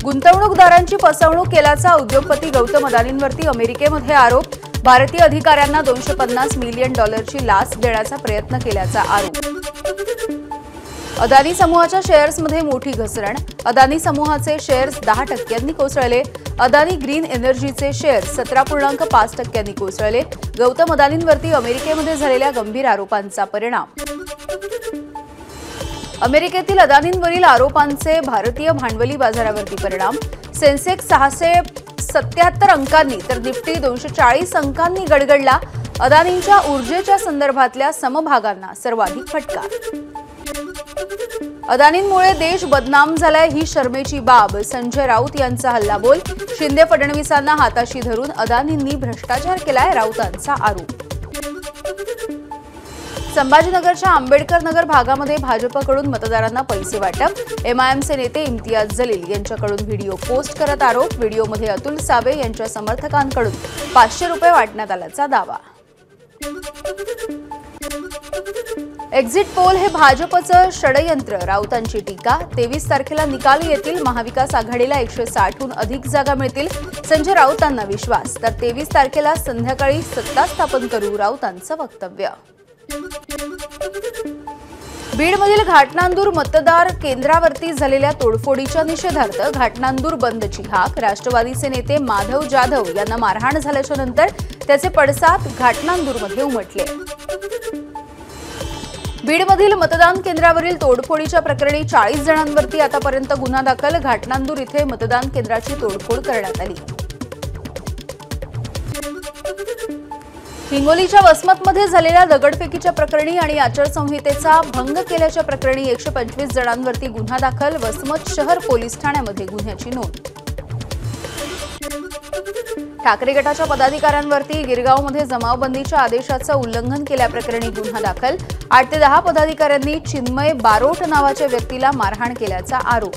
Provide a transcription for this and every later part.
गुंतवणूकदारांची फसवणूक केल्याचा उद्योगपती गौतम अदानींवरती अमेरिकेमध्ये आरोप। भारतीय अधिकाऱ्यांना $250 मिलियन लाच देण्याचा प्रयत्न केल्याचा आरोप। अदानी समूहाच्या शेअर्समध्ये मोठी घसरण। अदानी समूहाचे शेअर्स 10% कोसळले। अदानी ग्रीन एनर्जीचे शेअर्स 17.5% कोसळले। गौतम अदानींवरती अमेरिकेमध्ये झालेल्या गंभीर आरोपांचा परिणाम। अमेरिकेतील अदानींवरील आरोपांचे भारतीय भांडवली बाजारावरती परिणाम। सेन्सेक्स 677 अंकांनी तर निफ्टी 240 अंकांनी गडगडला। अदानींच्या ऊर्जेच्या संदर्भातल्या समभागांना सर्वाधिक फटका। अदानींमुळे देश बदनाम झालाय ही शर्मेची बाब। संजय राऊत यांचा हल्लाबोल। शिंदे फडणवीसांना हाताशी धरून अदानींनी भ्रष्टाचार केलाय, राऊतांचा आरोप। संभाजीनगरच्या आंबेडकर नगर भागामध्ये भाजपकडून मतदारांना पैसे वाटप। एमआयएमचे नेते इम्तियाज जलील यांच्याकडून व्हिडिओ पोस्ट करत आरोप। व्हिडिओमध्ये अतुल सावे यांच्या समर्थकांकडून ₹500 वाटण्यात आल्याचा दावा। एक्झिट पोल हे भाजपचं षडयंत्र, राऊतांची टीका। 23 तारखेला निकाल येतील। महाविकास आघाडीला 160हून अधिक जागा मिळतील, संजय राऊतांना विश्वास। तर 23 तारखेला संध्याकाळी सत्ता स्थापन करू, राऊतांचं वक्तव्य। बीडमधील घाटनांदूर मतदार केंद्रावरती झालेल्या तोडफोडीच्या निषेधार्थ घाटनांदूर बंदची हाक। राष्ट्रवादीचे नेते माधव जाधव यांना मारहाण झाल्याच्या नंतर त्याचे पडसाद घाटनांदूरमध्ये उमटले। बीडमधील मतदान केंद्रावरील तोडफोडीच्या प्रकरणी 40 जणांवरती आतापर्यंत गुन्हा दाखल। घाटनांदूर इथे मतदान केंद्राची तोडफोड करण्यात आली। हिंगोलीच्या वसमतमध्ये झालेल्या दगडफेकीच्या प्रकरणी आणि आचारसंहितेचा भंग केल्याच्या प्रकरणी 125 जणांवरती गुन्हा दाखल। वसमत शहर पोलीस ठाण्यामध्ये गुन्ह्याची नोंद। ठाकरे गटाच्या पदाधिकाऱ्यांवरती गिरगावमध्ये जमावबंदीच्या आदेशाचं उल्लंघन केल्याप्रकरणी गुन्हा दाखल। 8 ते 10 पदाधिकाऱ्यांनी चिन्मय बारोट नावाच्या व्यक्तीला मारहाण केल्याचा आरोप।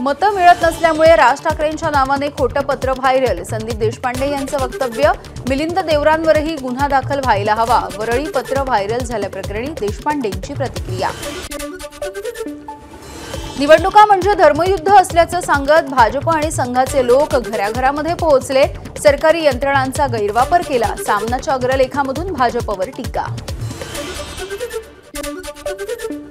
मतं मिळत नसल्यामुळे राज ठाकरेंच्या नावाने खोटं पत्र व्हायरल। संदीप देशपांडे यांचं वक्तव्य। मिलिंद देवरांवरही गुन्हा दाखल व्हायला हवा। वरळी पत्र व्हायरल झाल्याप्रकरणी देशपांडेंची प्रतिक्रिया। निवडणुका म्हणजे धर्मयुद्ध असल्याचं सांगत भाजप आणि संघाचे लोक घराघरामध्ये पोहोचले। सरकारी यंत्रणांचा गैरवापर केला। सामनाच्या अग्रलेखामधून भाजपवर टीका।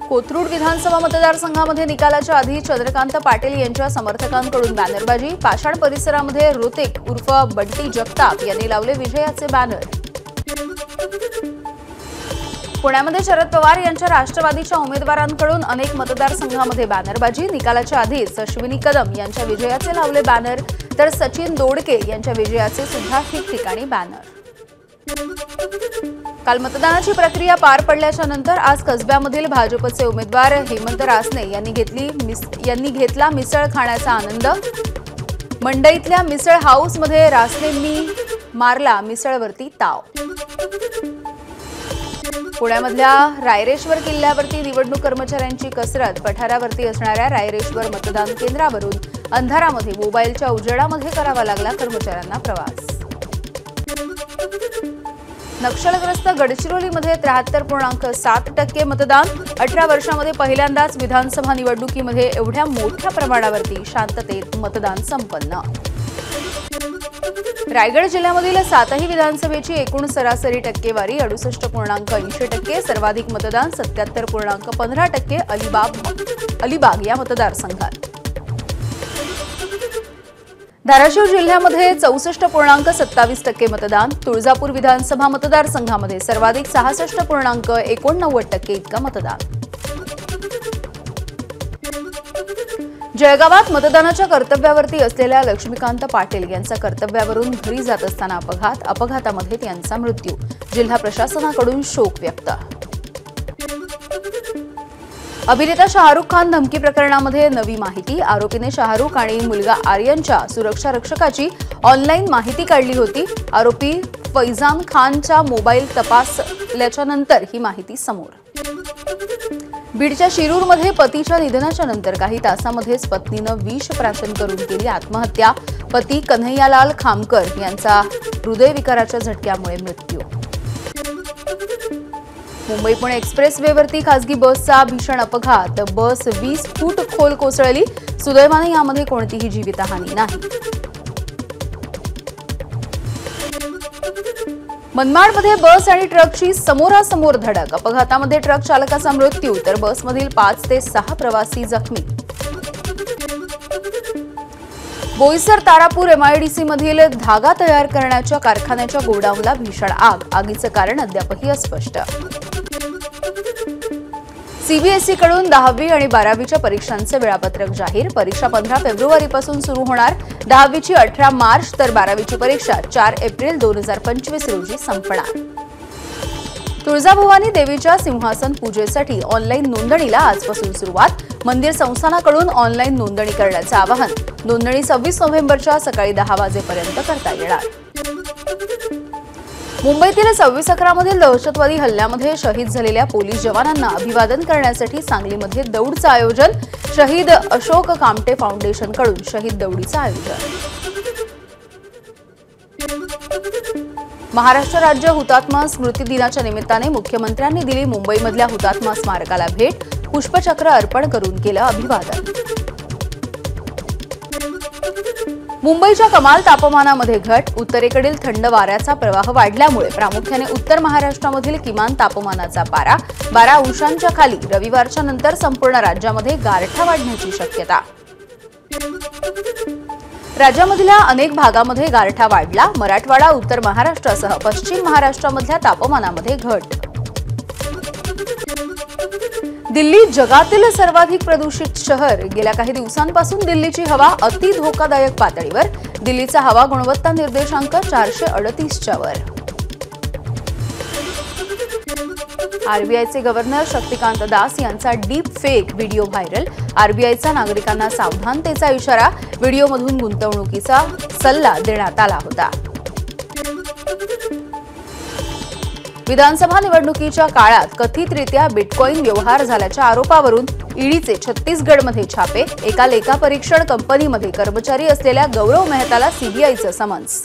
कोथरूड विधानसभा मतदारसंघामध्ये निकालाच्या आधी चंद्रकांत पाटील यांच्या समर्थकांकडून बॅनरबाजी। पाषाण परिसरामध्ये ऋतिक उर्फ बंटी जगताप यांनी लावले विजयाचे बॅनर। पुण्यामध्ये शरद पवार यांच्या राष्ट्रवादीच्या उमेदवारांकडून अनेक मतदारसंघामध्ये बॅनरबाजी। निकालाच्या आधीच अश्विनी कदम यांच्या विजयाचे लावले बॅनर, तर सचिन दोडके यांच्या विजयाचे सुद्धा ठिकठिकाणी बॅनर। काल मतदानाची प्रक्रिया पार पडल्याच्या नंतर आज कसब्यामधील भाजपचे उमेदवार हेमंत रासने यांनी घेतला मिसळ खाण्याचा आनंद। मंडईतल्या मिसळ हाऊसमध्ये रासनेंनी मारला मिसळवरती ताव। पुण्यामधल्या रायरेश्वर किल्ल्यावरती निवडणूक कर्मचाऱ्यांची कसरत। पठारावरती असणाऱ्या रायरेश्वर मतदान केंद्रावरून अंधारामध्ये मोबाईलच्या उजेडामध्ये करावा लागला कर्मचाऱ्यांना प्रवास। नक्षलग्रस्त गडचिरोलीमध्ये 73.7% मतदान। 18 वर्षांमध्ये पहिल्यांदाच विधानसभा निवडणुकीमध्ये एवढ्या मोठ्या प्रमाणावरती शांततेत मतदान संपन्न। रायगड जिल्ह्यामधील 7ही विधानसभेची एकूण सरासरी टक्केवारी 68.80%। सर्वाधिक मतदान 77.15% अलिबाग या मतदारसंघात। धाराशिव जिल्ह्यामध्ये 64.27% मतदान। तुळजापूर विधानसभा मतदारसंघामध्ये सर्वाधिक 66.89% इतका मतदान। जळगावात मतदानाच्या कर्तव्यावरती असलेल्या लक्ष्मीकांत पाटील यांचा कर्तव्यावरून घरी जात असताना अपघातामध्ये त्यांचा मृत्यू। जिल्हा प्रशासनाकडून शोक व्यक्त। अभिनेता शाहरुख खान धमकी प्रकरणामध्ये नवी माहिती। आरोपीने शाहरुख आणि मुलगा आर्यनच्या सुरक्षा रक्षकाची ऑनलाईन माहिती काढली होती। आरोपी फैजान खानचा मोबाईल तपासल्याच्या नंतर ही माहिती समोर। बीडच्या शिरूरमध्ये पतीच्या निधनाच्या नंतर काही तासामध्येच पत्नीनं विष प्राशन करून केली आत्महत्या। पती कन्हैयालाल खामकर यांचा हृदयविकाराच्या झटक्यामुळे मृत्यू। मुंबई पुणे एक्सप्रेस वेवरती खासगी बसचा भीषण अपघात, बस 20 फूट खोल कोसळली. सुदैवाने यामध्ये कोणतीही जीवितहानी नाही. मनमाडमध्ये बस आणि ट्रकची समोरासमोर धडक, अपघातामध्ये ट्रक चालकाचा मृत्यू तर बसमधील 5 ते 6 प्रवासी जखमी. बोईसर तारापूर MIDC मधील धागा तयार करण्याच्या कारखान्याच्या गोडाऊनला भीषण आग, आगीचं कारण अद्यापही अस्पष्ट. CBSE कडून 10वी आणि 12वीच्या परीक्षांचे वेळापत्रक जाहीर, परीक्षा 15 फेब्रुवारीपासून सुरू होणार. 10वीची 18 मार्च तर 12वीची परीक्षा 4 एप्रिल 2025 रोजी संपणार. तुळजाभवानी देवीच्या सिंहासन पूजेसाठी ऑनलाईन नोंदणीला आजपासून सुरुवात, मंदिर संस्थानाकडून ऑनलाईन नोंदणी करण्याचं आवाहन. नोंदणी 26 नोव्हेंबरच्या सकाळी 10 वाजेपर्यंत करता येणार. मुंबईतील 26/11 मधील दहशतवादी हल्ल्यामध्ये शहीद झालेल्या पोलीस जवानांना अभिवादन करण्यासाठी सांगलीमध्ये दौडचं आयोजन, शहीद अशोक कामटे फाउंडेशनकडून शहीद दौडीचं आयोजन. महाराष्ट्र राज्य हुतात्मा स्मृती दिनाच्या निमित्ताने मुख्यमंत्र्यांनी दिली मुंबईमधल्या हुतात्मा स्मारकाला भेट, पुष्पचक्र अर्पण करून केलं अभिवादन. मुंबईच्या कमाल तापमानामध्ये घट, उत्तरेकडील थंड वाऱ्याचा प्रवाह वाढल्यामुळे प्रामुख्याने उत्तर महाराष्ट्रामधील किमान तापमानाचा पारा 12 अंशांच्या खाली. रविवारच्या नंतर संपूर्ण राज्यामध्ये गारठा वाढण्याची शक्यता. राज्यामधल्या अनेक भागामध्ये गारठा वाढला, मराठवाडा, उत्तर महाराष्ट्रासह पश्चिम महाराष्ट्रामधल्या तापमानामध्ये घट. दिल्ली जगातील सर्वाधिक प्रदूषित शहर, गेल्या काही दिवसांपासून दिल्लीची हवा अति धोकादायक पातळीवर. दिल्लीचा हवा गुणवत्ता निर्देशांक 438च्या वर. RBIचे गव्हर्नर शक्तिकांत दास यांचा डीप फेक व्हिडिओ व्हायरल, RBIचा नागरिकांना सावधानतेचा इशारा. व्हिडिओमधून गुंतवणुकीचा सल्ला देण्यात आला होता. विधानसभा निवडणुकीच्या काळात कथितरित्या बिटकॉइन व्यवहार झाल्याच्या आरोपावरून ईडीचे छत्तीसगडमध्ये छापे, एका लेखापरीक्षण कंपनीमध्ये कर्मचारी असलेल्या गौरव मेहताला CBIचं समन्स.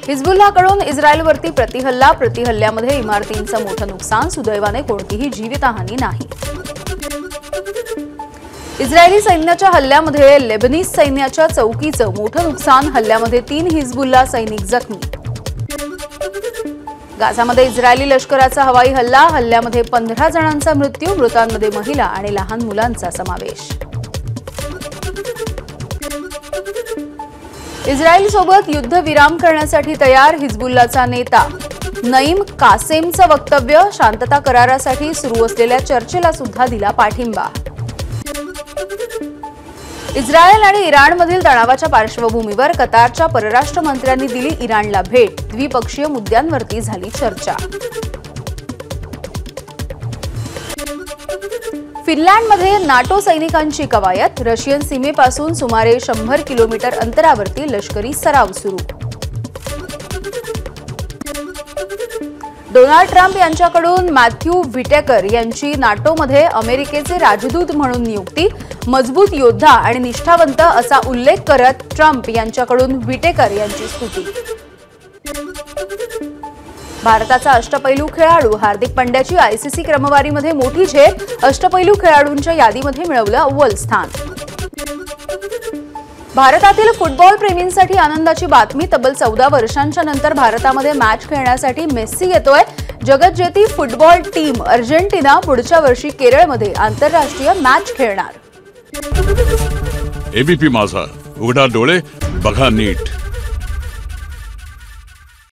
हिजबुल्लाहकडून इस्रायलवरती प्रतिहल्ल्यामध्ये इमारतींचं मोठं नुकसान, सुदैवाने कोणतीही जीवितहानी नाही. इस्रायली सैन्याच्या हल्ल्यामध्ये लेबनीज सैन्याच्या चौकीचं मोठं नुकसान, हल्ल्यामध्ये 3 हिजबुल्ला सैनिक जखमी. गाझामध्ये इस्रायली लष्कराचा हवाई हल्ला, हल्ल्यामध्ये 15 जणांचा मृत्यू, मृतांमध्ये महिला आणि लहान मुलांचा समावेश. इस्रायलसोबत युद्धविराम करण्यासाठी तयार, हिजबुल्लाचा नेता नईम कासेमचं वक्तव्य, शांतता करारासाठी सुरू असलेल्या चर्चेला सुद्धा दिला पाठिंबा. इस्रायल आणि इराणमधील तणावाच्या पार्श्वभूमीवर कतारच्या परराष्ट्र मंत्र्यांनी दिली इराणला भेट, द्विपक्षीय मुद्द्यांवरती झाली चर्चा. फिनलँडमध्ये नाटो सैनिकांची कवायत, रशियन सीमेपासून सुमारे 100 किलोमीटर अंतरावरती लष्करी सराव सुरू. डोनाल्ड ट्रम्प यांच्याकडून मॅथ्यू व्हिटेकर यांची नाटोमध्ये अमेरिकेचे राजदूत म्हणून नियुक्ती, मजबूत योद्धा आणि निष्ठावंत असा उल्लेख करत ट्रम्प यांच्याकडून व्हिटेकर यांची स्तुती. भारताचा अष्टपैलू खेळाडू हार्दिक पंड्याची ICC क्रमवारीमध्ये मोठी झेप, अष्टपैलू खेळाडूंच्या यादीमध्ये मिळवलं अव्वल स्थान. भारतातील फुटबॉल प्रेमींसाठी आनंदाची बातमी, तब्बल 14 वर्षांच्या नंतर भारतामध्ये मॅच खेळण्यासाठी मेस्सी येतोय. जगज्जेती फुटबॉल टीम अर्जेंटिना पुढच्या वर्षी केरळमध्ये आंतरराष्ट्रीय मॅच खेळणार. ABP माझा, उघडा डोळे बघा नीट.